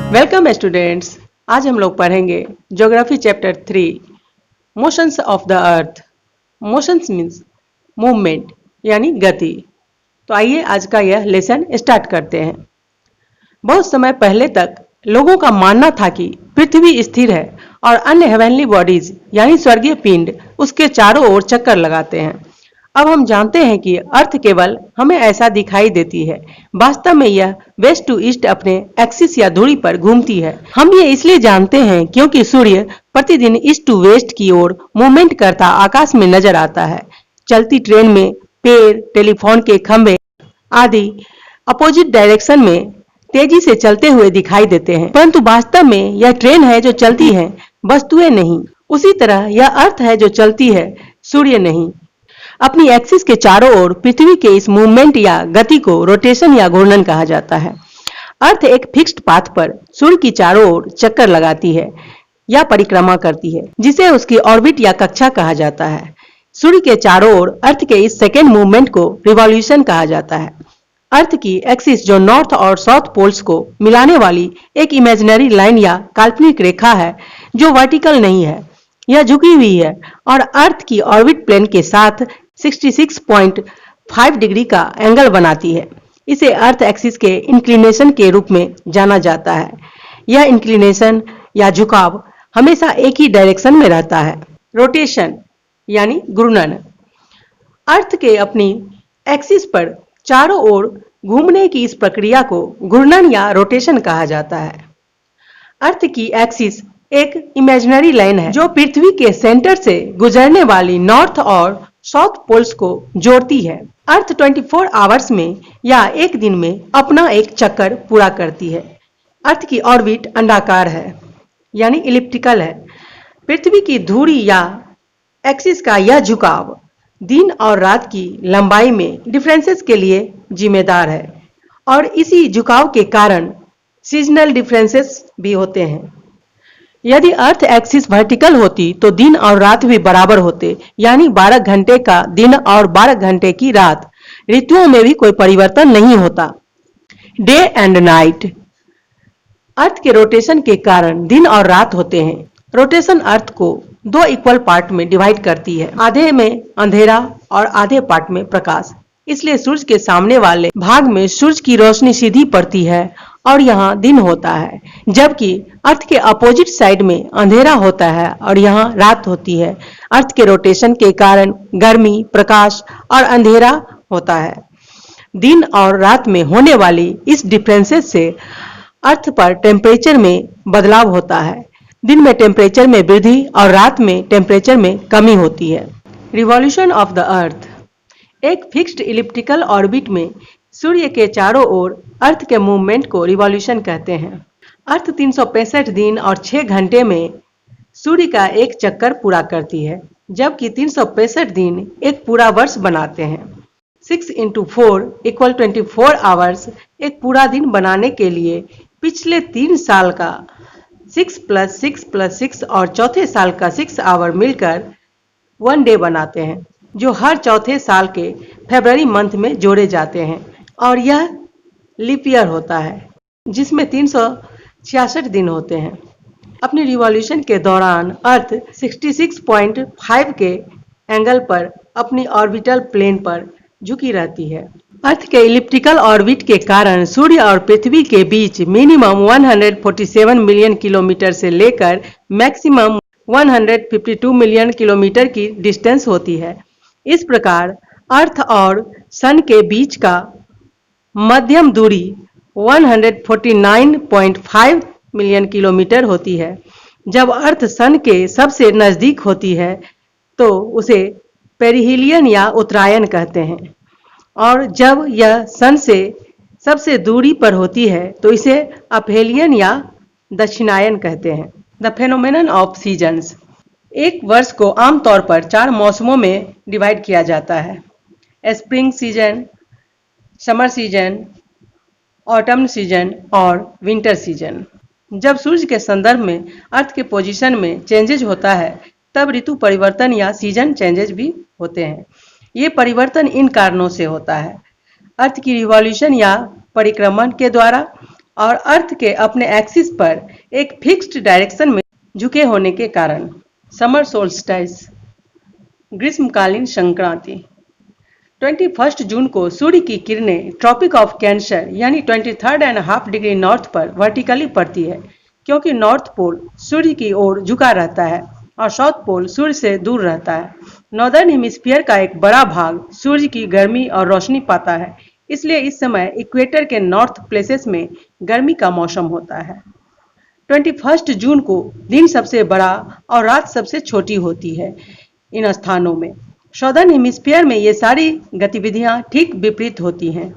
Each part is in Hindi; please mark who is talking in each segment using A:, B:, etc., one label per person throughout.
A: Welcome students. आज हम लोग पढ़ेंगे geography chapter 3 motions of the earth. Motions means movement यानी गति। तो आइए आज का यह लेसन स्टार्ट करते हैं। बहुत समय पहले तक लोगों का मानना था कि पृथ्वी स्थिर है और अन्य हेवनली बॉडीज यानी स्वर्गीय पिंड उसके चारों ओर चक्कर लगाते हैं। अब हम जानते हैं कि अर्थ केवल हमें ऐसा दिखाई देती है, वास्तव में यह वेस्ट टू ईस्ट अपने एक्सिस या धुरी पर घूमती है। हम ये इसलिए जानते हैं क्योंकि सूर्य प्रतिदिन ईस्ट टू वेस्ट की ओर मूवमेंट करता आकाश में नजर आता है। चलती ट्रेन में पेड़, टेलीफोन के खंभे आदि अपोजिट डायरेक्शन में तेजी से चलते हुए दिखाई देते हैं, परंतु वास्तव में यह ट्रेन है जो चलती है, वस्तुएं नहीं। उसी तरह यह अर्थ है जो चलती है, सूर्य नहीं। अपनी एक्सिस के चारों ओर पृथ्वी के इस मूवमेंट या गति को रोटेशन या घूर्णन कहा जाता है। अर्थ एक फिक्स्ड पाथ पर सूर्य की चारों ओर चक्कर लगाती है या परिक्रमा करती है, जिसे उसकी ऑर्बिट या कक्षा कहा जाता है। सूर्य के चारों ओर अर्थ के इस सेकेंड मूवमेंट को रिवॉल्यूशन कहा जाता है। अर्थ की एक्सिस जो नॉर्थ और साउथ पोल्स को मिलाने वाली एक इमेजिनरी लाइन या काल्पनिक रेखा है जो वर्टिकल नहीं है, यह झुकी हुई है और अर्थ की ऑर्बिट प्लेन के साथ 66.5 डिग्री का एंगल बनाती है। इसे अर्थ एक्सिस के इंक्लिनेशन के रूप में जाना जाता है। यह इंक्लिनेशन या झुकाव हमेशा एक ही डायरेक्शन में रहता है। रोटेशन यानी घूर्णन। अर्थ के अपनी एक्सिस पर चारों ओर घूमने की इस प्रक्रिया को घूर्णन या रोटेशन कहा जाता है। अर्थ की एक्सिस एक इमेजिनरी लाइन है जो पृथ्वी के सेंटर से गुजरने वाली नॉर्थ और साउथ पोल्स को जोड़ती है। अर्थ 24 आवर्स में या एक दिन में अपना एक चक्कर पूरा करती है। अर्थ की ऑर्बिट अंडाकार है यानी इलिप्टिकल है। पृथ्वी की धुरी या एक्सिस का यह झुकाव दिन और रात की लंबाई में डिफरेंसेस के लिए जिम्मेदार है और इसी झुकाव के कारण सीजनल डिफरेंसेस भी होते हैं। यदि अर्थ एक्सिस वर्टिकल होती तो दिन और रात भी बराबर होते, यानी 12 घंटे का दिन और 12 घंटे की रात। ऋतुओं में भी कोई परिवर्तन नहीं होता। Day and night. अर्थ के रोटेशन के कारण दिन और रात होते हैं। रोटेशन अर्थ को 2 इक्वल पार्ट में डिवाइड करती है, आधे में अंधेरा और आधे पार्ट में प्रकाश। इसलिए सूर्य के सामने वाले भाग में सूर्य की रोशनी सीधी पड़ती है और यहाँ दिन होता है, जबकि अर्थ के अपोजिट साइड में अंधेरा होता है और यहाँ रात होती है। अर्थ के रोटेशन के कारण गर्मी, प्रकाश और अंधेरा होता है। दिन और रात में होने वाली इस डिफरेंसेस से अर्थ पर टेम्परेचर में बदलाव होता है। दिन में टेम्परेचर में वृद्धि और रात में टेम्परेचर में कमी होती है। Revolution of the earth. एक फिक्स्ड इलिप्टिकल ऑर्बिट में सूर्य के चारों ओर अर्थ के मूवमेंट को रिवॉल्यूशन कहते हैं। अर्थ 365 दिन और 6 घंटे में सूर्य का एक चक्कर पूरा करती है, जबकि 365 दिन एक पूरा वर्ष बनाते हैं। 6 × 4 = 24 आवर्स एक पूरा दिन बनाने के लिए पिछले 3 साल का 6 + 6 + 6 और चौथे साल का 6 आवर मिलकर 1 डे बनाते हैं, जो हर चौथे साल के फरवरी मंथ में जोड़े जाते हैं। और यह लीप ईयर होता है जिसमें 366 दिन होते हैं। अपनी रिवॉल्यूशन के दौरान अर्थ 66.5 के एंगल पर अपनी ऑर्बिटल प्लेन पर झुकी रहती है। अर्थ के इलिप्टिकल ऑर्बिट के कारण सूर्य और पृथ्वी के बीच मिनिमम 147 मिलियन किलोमीटर से लेकर मैक्सिमम 152 मिलियन किलोमीटर की डिस्टेंस होती है। इस प्रकार अर्थ और सन के बीच का मध्यम दूरी 149.5 मिलियन किलोमीटर होती है। जब अर्थ सन के सबसे नजदीक होती है तो उसे पेरिहिलियन या उत्तरायण कहते हैं, और जब यह सन से सबसे दूरी पर होती है तो इसे अपहेलियन या दक्षिणायन कहते हैं। The phenomenon of seasons. एक वर्ष को आमतौर पर 4 मौसमों में डिवाइड किया जाता है: spring season, summer season, autumn season और विंटर सीजन। जब सूर्य के संदर्भ में अर्थ के पोजीशन में चेंजेज होता है तब ऋतु परिवर्तन या सीजन चेंजेज भी होते हैं। ये परिवर्तन इन कारणों से होता है: अर्थ की रिवॉल्यूशन या परिक्रमण के द्वारा और अर्थ के अपने एक्सिस पर एक फिक्स्ड डायरेक्शन में झुके होने के कारण। समर सोल्स्टाइस, ग्रीष्मकालीन संक्रांति। 21 जून को सूर्य की किरणें ट्रॉपिक ऑफ कैंसर यानी 23.5 डिग्री नॉर्थ पर वर्टिकली पड़ती है, क्योंकि नॉर्थ पोल सूर्य की ओर झुका रहता है और साउथ पोल सूर्य से दूर रहता है। नॉर्दर्न हेमिस्फीयर का एक बड़ा भाग सूर्य की गर्मी और रोशनी पाता है, इसलिए इस समय इक्वेटर के नॉर्थ प्लेसेस में गर्मी का मौसम होता है। 21 जून को दिन सबसे बड़ा और रात सबसे छोटी होती है इन स्थानों में। सदर्न हेमिस्फीयर में ये सारी गतिविधियां ठीक विपरीत होती हैं।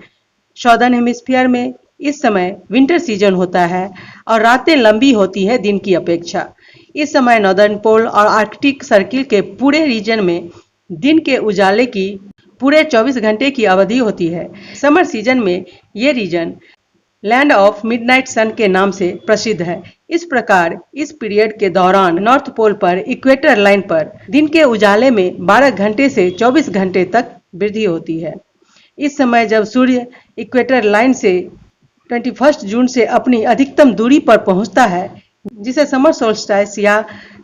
A: सदर्न हेमिस्फीयर में इस समय विंटर सीजन होता है और रातें लंबी होती है दिन की अपेक्षा। इस समय नॉर्दर्न पोल और आर्कटिक सर्किल के पूरे रीजन में दिन के उजाले की पूरे 24 घंटे की अवधि होती है। समर सीजन में ये रीजन लैंड ऑफ मिडनाइट सन के नाम से प्रसिद्ध है। इस प्रकार इस पीरियड के दौरान नॉर्थ पोल पर इक्वेटर लाइन पर दिन के उजाले में 12 घंटे से 24 घंटे तक वृद्धि होती है। इस समय जब सूर्य इक्वेटर लाइन से 21 जून से अपनी अधिकतम दूरी पर पहुंचता है, जिसे समर सोल्स्टाइस या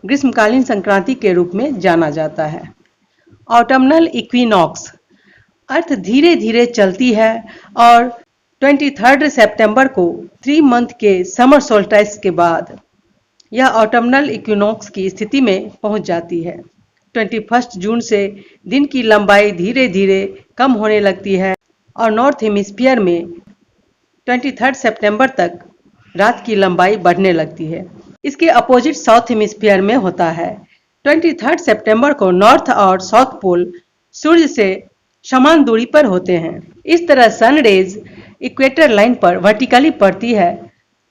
A: ग्रीष्मकालीन संक्रांति के रूप में जाना जाता है। ऑटमनल इक्विनॉक्स, अर्थ धीरे धीरे चलती है और 23 सितंबर को 3 मंथ के समर सोल्स्टाइस के बाद यह ऑटमनल इक्विनॉक्स की स्थिति में पहुंच जाती है। 21 जून से दिन की लंबाई धीरे धीरे कम होने लगती है और नॉर्थ हेमिस्फीयर में 23 सितंबर तक रात की लंबाई बढ़ने लगती है। इसके अपोजिट साउथ हेमिस्फीयर में होता है। 23 सितंबर को नॉर्थ और साउथ पोल सूर्य से समान दूरी पर होते हैं। इस तरह सन रेज इक्वेटर लाइन पर वर्टिकली पड़ती है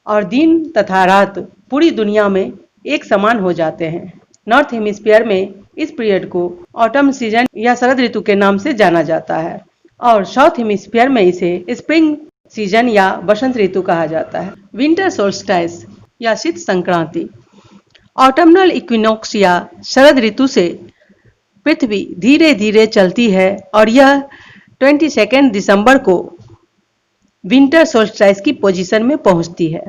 A: और दिन तथा रात पूरी दुनिया में एक समान हो जाते हैं। नॉर्थ हेमिस्फीयर में इस पीरियड को ऑटम सीजन या शरद ऋतु के नाम से जाना जाता है और साउथ हेमिस्फीयर में इसे स्प्रिंग सीजन या बसंत ऋतु कहा जाता है। विंटर सोल्स्टाइस या शीत संक्रांति। ऑटमनल इक्विनॉक्स या शरद ऋतु से पृथ्वी धीरे धीरे चलती है और यह 22 दिसंबर को विंटर सोल्स्टाइस की पोजीशन में पहुंचती है।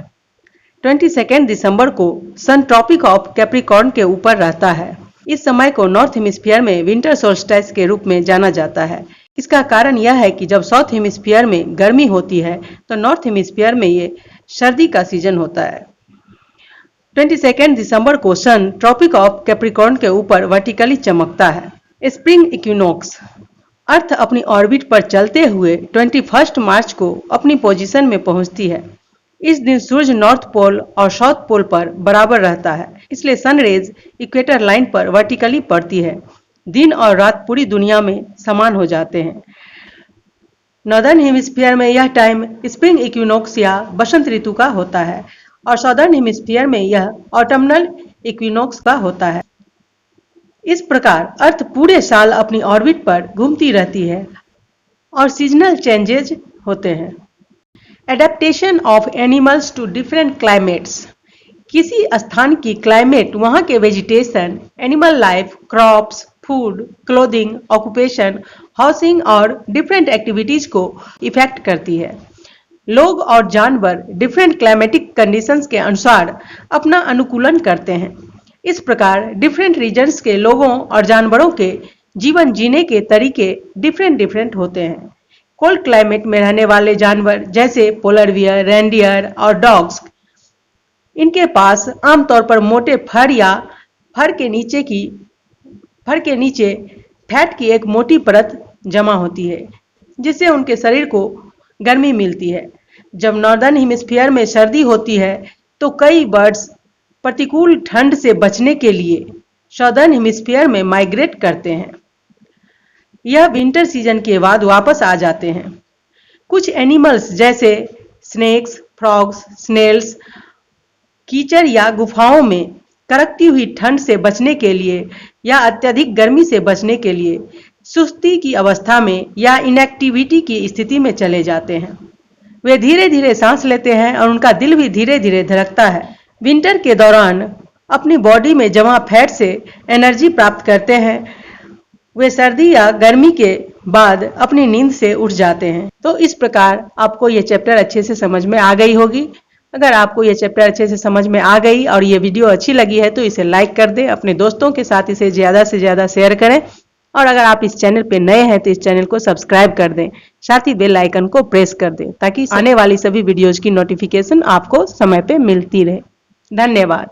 A: 22 दिसंबर को सन ट्रॉपिक ऑफ कैप्रिकॉर्न के ऊपर रहता है। इस समय को नॉर्थ हेमिस्फीयर में विंटर सोल्स्टाइस के रूप में जाना जाता है। इसका कारण यह है कि जब साउथ हेमिस्फीयर में गर्मी होती है तो नॉर्थ हेमिस्फीयर में ये सर्दी का सीजन होता है। 22 दिसंबर को सन ट्रॉपिक ऑफ कैप्रिकॉर्न के ऊपर वर्टिकली चमकता है। स्प्रिंग इक्विनॉक्स, अर्थ अपनी ऑर्बिट पर चलते हुए 21 मार्च को अपनी पोजीशन में पहुंचती है। इस दिन सूर्य नॉर्थ पोल और साउथ पोल पर बराबर रहता है, इसलिए सन रेज इक्वेटर लाइन पर वर्टिकली पड़ती है। दिन और रात पूरी दुनिया में समान हो जाते हैं। नॉर्दर्न हेमिस्फीयर में यह टाइम स्प्रिंग इक्विनॉक्स या बसंत ऋतु का होता है और साउदर्न हेमिस्फीयर में यह ऑटमनल इक्विनॉक्स का होता है। इस प्रकार अर्थ पूरे साल अपनी ऑर्बिट पर घूमती रहती है और सीजनल चेंजेज होते हैं। Adaptation of animals to different climates, किसी स्थान की क्लाइमेट वहां के vegetation, animal life, crops, food, clothing, occupation, housing और डिफरेंट एक्टिविटीज को इफेक्ट करती है। लोग और जानवर डिफरेंट क्लाइमेटिक कंडीशंस के अनुसार अपना अनुकूलन करते हैं। इस प्रकार डिफरेंट रीजन्स के लोगों और जानवरों के जीवन जीने के तरीके डिफरेंट होते हैं। कोल्ड क्लाइमेट में रहने वाले जानवर जैसे पोलर बियर, रेनडियर और डॉग्स, इनके पास आमतौर पर मोटे फर या फर के नीचे फैट की एक मोटी परत जमा होती है, जिससे उनके शरीर को गर्मी मिलती है। जब नॉर्दर्न हेमिस्फीयर में सर्दी होती है तो कई बर्ड्स प्रतिकूल ठंड से बचने के लिए साउदर्न हेमिस्फीयर में माइग्रेट करते हैं। यह विंटर सीजन के बाद वापस आ जाते हैं। कुछ एनिमल्स जैसे स्नेक्स, फ्रॉग्स, स्नेल्स कीचड़ या गुफाओं में कड़कती हुई ठंड से बचने के लिए या अत्यधिक गर्मी से बचने के लिए सुस्ती की अवस्था में या इनएक्टिविटी की स्थिति में चले जाते हैं। वे धीरे धीरे सांस लेते हैं और उनका दिल भी धीरे धीरे धड़कता है। विंटर के दौरान अपनी बॉडी में जमा फैट से एनर्जी प्राप्त करते हैं। वे सर्दी या गर्मी के बाद अपनी नींद से उठ जाते हैं। तो इस प्रकार आपको ये चैप्टर अच्छे से समझ में आ गई होगी। अगर आपको ये चैप्टर अच्छे से समझ में आ गई और ये वीडियो अच्छी लगी है तो इसे लाइक कर दें, अपने दोस्तों के साथ इसे ज़्यादा से ज़्यादा शेयर करें और अगर आप इस चैनल पे नए हैं तो इस चैनल को सब्सक्राइब कर दें, साथ ही बेल आइकन को प्रेस कर दें ताकि आने वाली सभी वीडियोज की नोटिफिकेशन आपको समय पे मिलती रहे। धन्यवाद।